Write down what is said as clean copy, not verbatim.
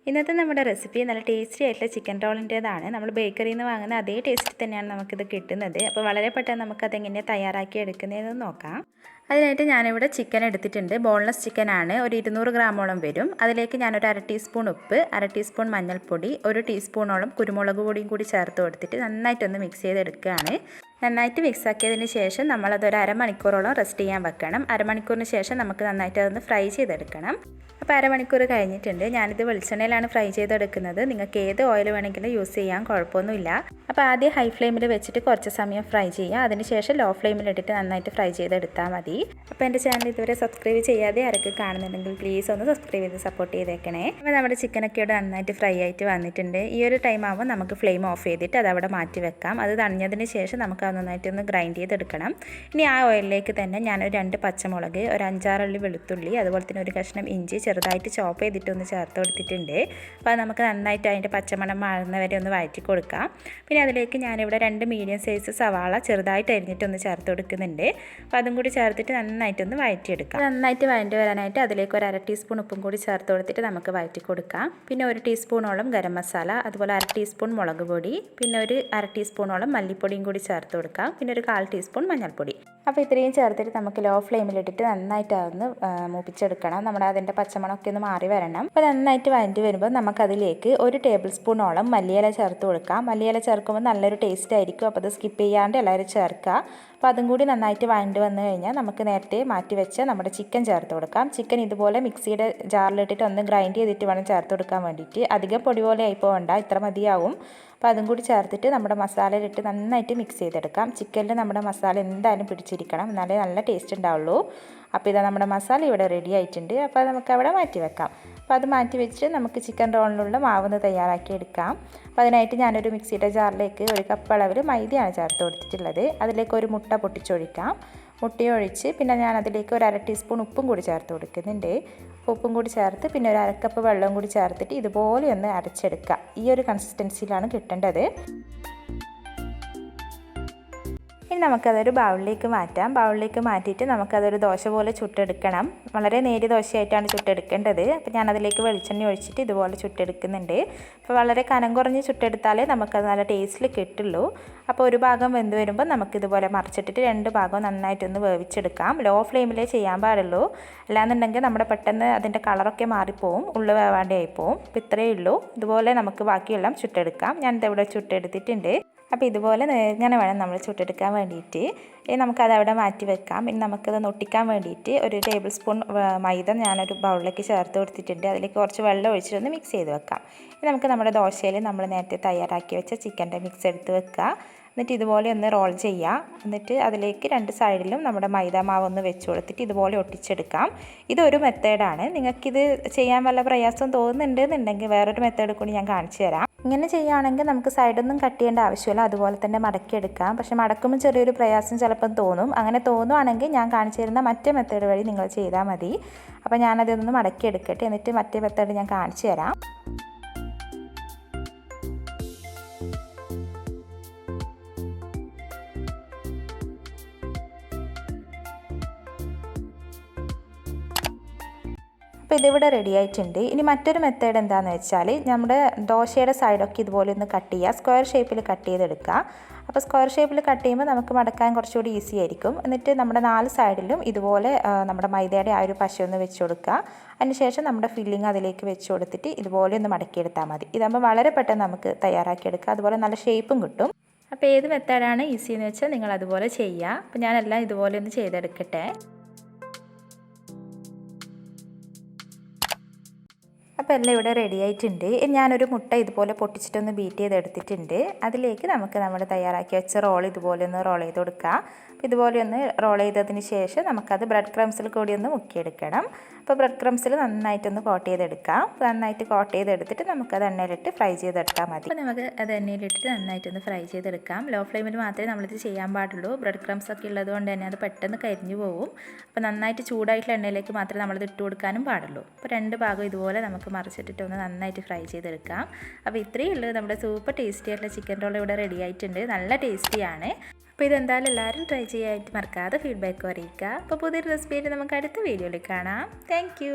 ഇന്നത്തെ നമ്മുടെ റെസിപ്പി നല്ല ടേസ്റ്റി ആയിട്ടുള്ള ചിക്കൻ റോളിൻ്റേതാണ്. നമ്മൾ ബേക്കറിയിൽ നിന്ന് വാങ്ങുന്ന അതേ ടേസ്റ്റ് തന്നെയാണ് നമുക്കിത് കിട്ടുന്നത്. അപ്പോൾ വളരെ പെട്ടെന്ന് നമുക്കതെങ്ങനെയാണ് തയ്യാറാക്കി എടുക്കുന്നതെന്ന് നോക്കാം. അതിനായിട്ട് ഞാനിവിടെ ചിക്കൻ എടുത്തിട്ടുണ്ട്. ബോൺലെസ് ചിക്കനാണ്. ഒരു 200 ഗ്രാമോളം വരും. അതിലേക്ക് ഞാനൊരു 1/2 ടീസ്പൂൺ ഉപ്പ്, 1/2 ടീസ്പൂൺ മഞ്ഞൾപ്പൊടി, 1 ടീസ്പൂണോളം കുരുമുളക് പൊടിയും കൂടി ചേർത്ത് കൊടുത്തിട്ട് നന്നായിട്ടൊന്ന് മിക്സ് ചെയ്തെടുക്കുകയാണ്. നന്നായിട്ട് മിക്സ് ആക്കിയതിന് ശേഷം നമ്മളതൊരു അരമണിക്കൂറോളം റെസ്റ്റ് ചെയ്യാൻ വെക്കണം. അരമണിക്കൂറിന് ശേഷം നമുക്ക് നന്നായിട്ട് അതൊന്ന് ഫ്രൈ ചെയ്തെടുക്കണം. അപ്പോൾ അരമണിക്കൂർ കഴിഞ്ഞിട്ടുണ്ട്. ഞാനിത് വെളിച്ചെണ്ണയിലാണ് ഫ്രൈ ചെയ്തെടുക്കുന്നത്. നിങ്ങൾക്ക് ഏത് ഓയിൽ വേണമെങ്കിലും യൂസ് ചെയ്യാൻ കുഴപ്പമൊന്നുമില്ല. അപ്പോൾ ആദ്യം ഹൈ ഫ്ലെയിമിൽ വെച്ചിട്ട് കുറച്ച് സമയം ഫ്രൈ ചെയ്യുക. അതിനുശേഷം ലോ ഫ്ലെയിമിലിട്ടിട്ട് നന്നായിട്ട് ഫ്രൈ ചെയ്തെടുത്താൽ മതി. അപ്പോൾ എൻ്റെ ചാനൽ ഇതുവരെ സബ്സ്ക്രൈബ് ചെയ്യാതെ ആരൊക്കെ കാണുന്നുണ്ടെങ്കിൽ പ്ലീസ് ഒന്ന് സബ്സ്ക്രൈബ് ചെയ്ത് സപ്പോർട്ട് ചെയ്തേക്കണേ. അപ്പോൾ നമ്മുടെ ചിക്കനൊക്കെ ഇവിടെ നന്നായിട്ട് ഫ്രൈ ആയിട്ട് വന്നിട്ടുണ്ട്. ഈ ഒരു ടൈം ആകുമ്പോൾ നമുക്ക് ഫ്ലെയിം ഓഫ് ചെയ്തിട്ട് അത് അവിടെ മാറ്റി വെക്കാം. അത് തണിഞ്ഞതിന് ശേഷം നമുക്ക് അത് നന്നായിട്ടൊന്ന് ഗ്രൈൻഡ് ചെയ്തെടുക്കണം. ഇനി ആ ഓയിലിലേക്ക് തന്നെ ഞാനൊരു 2 പച്ചമുളക്, ഒരു 5-6 അല്ലി വെളുത്തുള്ളി, അതുപോലെ തന്നെ ഒരു കഷ്ണം ഇഞ്ചി ചെറുതായിട്ട് ചോപ്പ് ചെയ്തിട്ടൊന്ന് ചേർത്ത് കൊടുത്തിട്ടുണ്ട്. അപ്പോൾ അത് നമുക്ക് നന്നായിട്ട് അതിൻ്റെ പച്ചമണം മാറുന്നവരെ ഒന്ന് വഴറ്റി കൊടുക്കാം. പിന്നെ അതിലേക്ക് ഞാനിവിടെ 2 മീഡിയം സൈസ് സവാള ചെറുതായിട്ട് അരിഞ്ഞിട്ടൊന്ന് ചേർത്ത് കൊടുക്കുന്നുണ്ട്. അപ്പോൾ അതും കൂടി ചേർത്തിട്ട് നന്നായിട്ടൊന്ന് വഴറ്റിയെടുക്കാം. നന്നായിട്ട് വഴറ്റി വരാനായിട്ട് അതിലേക്ക് ഒരു 1/2 ടീസ്പൂൺ ഉപ്പും കൂടി ചേർത്ത് കൊടുത്തിട്ട് നമുക്ക് വഴറ്റി കൊടുക്കാം. പിന്നെ 1 ടീസ്പൂണോളം ഗരം മസാല, അതുപോലെ 1/2 ടീസ്പൂൺ മുളക് പൊടി, പിന്നെ ഒരു 1/2 ടീസ്പൂണോളം മല്ലിപ്പൊടിയും കൂടി ചേർത്ത് കൊടുക്കാം. പിന്നെ ഒരു 1/4 ടീസ്പൂൺ മഞ്ഞൾപ്പൊടി. അപ്പോൾ ഇത്രയും ചേർത്തിട്ട് നമുക്ക് ലോ ഫ്ലെയിമിലിട്ടിട്ട് നന്നായിട്ട് അതൊന്ന് മൂപ്പിച്ചെടുക്കണം. നമ്മുടെ അതിൻ്റെ പച്ചമണമൊക്കെ ഒന്ന് മാറി വരണം. അപ്പോൾ നന്നായിട്ട് വഴറ്റി വരുമ്പോൾ നമുക്കതിലേക്ക് 1 ടേബിൾ സ്പൂണോളം മല്ലിയില ചേർത്ത് കൊടുക്കാം. മല്ലിയില ചേർക്കുമ്പോൾ നല്ലൊരു ടേസ്റ്റ് ആയിരിക്കും. അപ്പോൾ അത് സ്കിപ്പ് ചെയ്യാണ്ട് എല്ലാവരും ചേർക്കുക. അപ്പോൾ അതും കൂടി നന്നായിട്ട് വഴണ്ടി വന്നു കഴിഞ്ഞാൽ നമുക്ക് നേരത്തെ മാറ്റി വെച്ച് നമ്മുടെ ചിക്കൻ ചേർത്ത് കൊടുക്കാം. ചിക്കൻ ഇതുപോലെ മിക്സിയുടെ ജാറിലിട്ടിട്ട് ഒന്ന് ഗ്രൈൻഡ് ചെയ്തിട്ട് വേണം ചേർത്ത് കൊടുക്കാൻ വേണ്ടിയിട്ട്. അധികം പൊടി പോലെ ആയി പോകണ്ട, ഇത്ര മതിയാവും. അപ്പോൾ അതും കൂടി ചേർത്തിട്ട് നമ്മുടെ മസാലയിലിട്ട് നന്നായിട്ട് മിക്സ് ചെയ്തെടുക്കാം. ചിക്കനിൽ നമ്മുടെ മസാല എന്തായാലും പിടിച്ചിരിക്കണം, എന്നാലേ നല്ല ടേസ്റ്റ് ഉണ്ടാവുള്ളൂ. അപ്പോൾ ഇതാ നമ്മുടെ മസാല ഇവിടെ റെഡി ആയിട്ടുണ്ട്. അപ്പോൾ അത് നമുക്ക് അവിടെ മാറ്റി വെക്കാം. അപ്പോൾ അത് മാറ്റി വെച്ച് നമുക്ക് ചിക്കൻ റോളിനുള്ള മാവ് തയ്യാറാക്കി എടുക്കാം. അപ്പോൾ അതിനായിട്ട് ഞാനൊരു മിക്സിയുടെ ജാറിലേക്ക് 1 കപ്പ് അളവിൽ മൈദയാണ് ചേർത്ത് കൊടുത്തിട്ടുള്ളത്. അതിലേക്ക് ഒരു മുട്ട പൊട്ടിച്ചൊഴിക്കാം. മുട്ടയൊഴിച്ച് പിന്നെ ഞാൻ അതിലേക്ക് ഒരു 1/2 ടീസ്പൂൺ ഉപ്പും കൂടി ചേർത്ത് കൊടുക്കുന്നുണ്ട്. ഉപ്പും കൂടി ചേർത്ത് പിന്നെ ഒരു 1/2 കപ്പ് വെള്ളവും കൂടി ചേർത്തിട്ട് ഇതുപോലെ ഒന്ന് അരച്ചെടുക്കുക. ഈ ഒരു കൺസിസ്റ്റൻസിയിലാണ് കിട്ടേണ്ടത്. ഇനി നമുക്കതൊരു ബൗളിലേക്ക് മാറ്റാം. ബൗളിലേക്ക് മാറ്റിയിട്ട് നമുക്കതൊരു ദോശ പോലെ ചുട്ടെടുക്കണം. വളരെ നേരിയ ദോശയായിട്ടാണ് ചുട്ടെടുക്കേണ്ടത്. അപ്പോൾ ഞാനതിലേക്ക് വെളിച്ചെണ്ണ ഒഴിച്ചിട്ട് ഇതുപോലെ ചുട്ടെടുക്കുന്നുണ്ട്. അപ്പോൾ വളരെ കനം കുറഞ്ഞ് ചുട്ടെടുത്താലേ നമുക്കത് നല്ല ടേസ്റ്റിൽ കിട്ടുള്ളൂ. അപ്പോൾ ഒരു ഭാഗം വെന്ത് വരുമ്പോൾ നമുക്കിതുപോലെ മറിച്ചിട്ടിട്ട് 2 ഭാഗവും നന്നായിട്ടൊന്ന് വേവിച്ചെടുക്കാം. ലോ ഫ്ലെയിമിലേ ചെയ്യാൻ പാടുള്ളൂ. അല്ലാന്നുണ്ടെങ്കിൽ നമ്മുടെ പെട്ടെന്ന് അതിൻ്റെ കളറൊക്കെ മാറിപ്പോവും, ഉള്ളു വേവാണ്ടേ ആയിപ്പോവും. അപ്പോൾ ഇത്രയേ ഉള്ളൂ. ഇതുപോലെ നമുക്ക് ബാക്കിയെല്ലാം ചുട്ടെടുക്കാം. ഞാനിതിവിടെ ചുട്ടെടുത്തിട്ടുണ്ട്. അപ്പോൾ ഇതുപോലെ ഇങ്ങനെ വേണം നമ്മൾ ചുട്ടെടുക്കാൻ വേണ്ടിയിട്ട്. ഇനി നമുക്കത് അവിടെ മാറ്റി വെക്കാം. ഇനി നമുക്കത് ഒട്ടിക്കാൻ വേണ്ടിയിട്ട് ഒരു ടേബിൾ സ്പൂൺ മൈദ ഞാനൊരു ബൗളിലേക്ക് ചേർത്ത് കൊടുത്തിട്ടുണ്ട്. അതിലേക്ക് കുറച്ച് വെള്ളം ഒഴിച്ചിട്ടൊന്ന് മിക്സ് ചെയ്ത് വെക്കാം. ഇനി നമുക്ക് നമ്മുടെ ദോശയിൽ നമ്മൾ നേരത്തെ തയ്യാറാക്കി വെച്ച ചിക്കൻ്റെ മിക്സ് എടുത്ത് വെക്കുക. എന്നിട്ട് ഇതുപോലെ ഒന്ന് റോൾ ചെയ്യുക. എന്നിട്ട് അതിലേക്ക് 2 സൈഡിലും നമ്മുടെ മൈദ മാവ് ഒന്ന് വെച്ച് കൊടുത്തിട്ട് ഇതുപോലെ ഒട്ടിച്ചെടുക്കാം. ഇതൊരു മെത്തേഡാണ്. നിങ്ങൾക്കിത് ചെയ്യാൻ വല്ല പ്രയാസം തോന്നുന്നുണ്ടെന്നുണ്ടെങ്കിൽ വേറൊരു മെത്തേഡ് കൂടി ഞാൻ കാണിച്ചു തരാം. ഇങ്ങനെ ചെയ്യുകയാണെങ്കിൽ നമുക്ക് സൈഡൊന്നും കട്ട് ചെയ്യേണ്ട ആവശ്യമില്ല. അതുപോലെ തന്നെ മടക്കിയെടുക്കാം. പക്ഷേ മടക്കുമ്പോൾ ചെറിയൊരു പ്രയാസം ചിലപ്പം തോന്നും. അങ്ങനെ തോന്നുവാണെങ്കിൽ ഞാൻ കാണിച്ചു തരുന്ന മറ്റേ മെത്തേഡ് വഴി നിങ്ങൾ ചെയ്താൽ മതി. അപ്പോൾ ഞാനതൊന്ന് മടക്കിയെടുക്കട്ടെ. എന്നിട്ട് മറ്റേ മെത്തേഡ് ഞാൻ കാണിച്ചു തരാം. അപ്പോൾ ഇതിവിടെ റെഡി ആയിട്ടുണ്ട്. ഇനി മറ്റൊരു മെത്തേഡ് എന്താണെന്ന് വെച്ചാൽ നമ്മുടെ ദോശയുടെ സൈഡൊക്കെ ഇതുപോലെ ഒന്ന് കട്ട് ചെയ്യുക. സ്ക്വയർ ഷേപ്പിൽ കട്ട് ചെയ്തെടുക്കുക. അപ്പോൾ സ്ക്വയർ ഷേപ്പിൽ കട്ട് ചെയ്യുമ്പോൾ നമുക്ക് മടക്കാൻ കുറച്ചുകൂടി ഈസി ആയിരിക്കും. എന്നിട്ട് നമ്മുടെ 4 സൈഡിലും ഇതുപോലെ നമ്മുടെ മൈദയുടെ ആ ഒരു പശ ഒന്ന് വെച്ച് കൊടുക്കുക. അതിനുശേഷം നമ്മുടെ ഫില്ലിങ് അതിലേക്ക് വെച്ച് കൊടുത്തിട്ട് ഇതുപോലെ ഒന്ന് മടക്കിയെടുത്താൽ മതി. ഇതാകുമ്പോൾ വളരെ പെട്ടെന്ന് നമുക്ക് തയ്യാറാക്കിയെടുക്കുക. അതുപോലെ നല്ല ഷേപ്പും കിട്ടും. അപ്പോൾ ഏത് മെത്തേഡാണ് ഈസി എന്ന് വെച്ചാൽ നിങ്ങൾ അതുപോലെ ചെയ്യുക. അപ്പോൾ ഞാനെല്ലാം ഇതുപോലെ ഒന്ന് ചെയ്തെടുക്കട്ടെ. അപ്പോൾ എല്ലാം ഇവിടെ റെഡി ആയിട്ടുണ്ട്. ഞാനൊരു മുട്ട ഇതുപോലെ പൊട്ടിച്ചിട്ടൊന്ന് ബീറ്റ് ചെയ്തെടുത്തിട്ടുണ്ട്. അതിലേക്ക് നമുക്ക് നമ്മൾ തയ്യാറാക്കി വെച്ച റോൾ ഇതുപോലെ ഒന്ന് റോൾ ചെയ്ത് കൊടുക്കുക. അപ്പോൾ ഇതുപോലെ ഒന്ന് റോൾ ചെയ്തതിന് ശേഷം നമുക്കത് ബ്രെഡ് ക്രംസിൽ കൂടി ഒന്ന് മുക്കിയെടുക്കണം. അപ്പോൾ ബ്രെഡ് ക്രംസിൽ നന്നായിട്ടൊന്ന് കോട്ട് ചെയ്തെടുക്കാം. നന്നായിട്ട് കോട്ട് ചെയ്തെടുത്തിട്ട് നമുക്കത് എണ്ണയിലിട്ട് ഫ്രൈ ചെയ്തെടുത്താൽ മതി. അപ്പോൾ നമുക്ക് അത് എണ്ണയിലിട്ടിട്ട് നന്നായിട്ടൊന്ന് ഫ്രൈ ചെയ്തെടുക്കാം. ലോ ഫ്ലെയിമിൽ മാത്രമേ നമ്മളിത് ചെയ്യാൻ പാടുള്ളൂ. ബ്രെഡ് ക്രംസ് ഒക്കെ ഉള്ളത് കൊണ്ട് തന്നെ അത് പെട്ടെന്ന് കരിഞ്ഞു പോകും. അപ്പോൾ നന്നായിട്ട് ചൂടായിട്ടുള്ള എണ്ണയിലേക്ക് മാത്രമേ നമ്മളിത് ഇട്ട് കൊടുക്കാനും പാടുള്ളൂ. അപ്പോൾ 2 ഭാഗം ഇതുപോലെ നമുക്ക് മറിച്ചിട്ടിട്ട് ഒന്ന് നന്നായിട്ട് ഫ്രൈ ചെയ്തെടുക്കാം. അപ്പോൾ ഇത്രയേ ഉള്ളൂ. നമ്മുടെ സൂപ്പർ ടേസ്റ്റി ആയിട്ടുള്ള ചിക്കൻ റോൾ ഇവിടെ റെഡി ആയിട്ടുണ്ട്. നല്ല ടേസ്റ്റിയാണ്. അപ്പോൾ ഇതെന്തായാലും എല്ലാവരും ട്രൈ ചെയ്യാനായിട്ട് മറക്കാതെ ഫീഡ്ബാക്ക് അറിയിക്കുക. അപ്പോൾ പുതിയൊരു റെസിപ്പിയായിട്ട് നമുക്ക് അടുത്ത വീഡിയോയിൽ കാണാം. Thank you.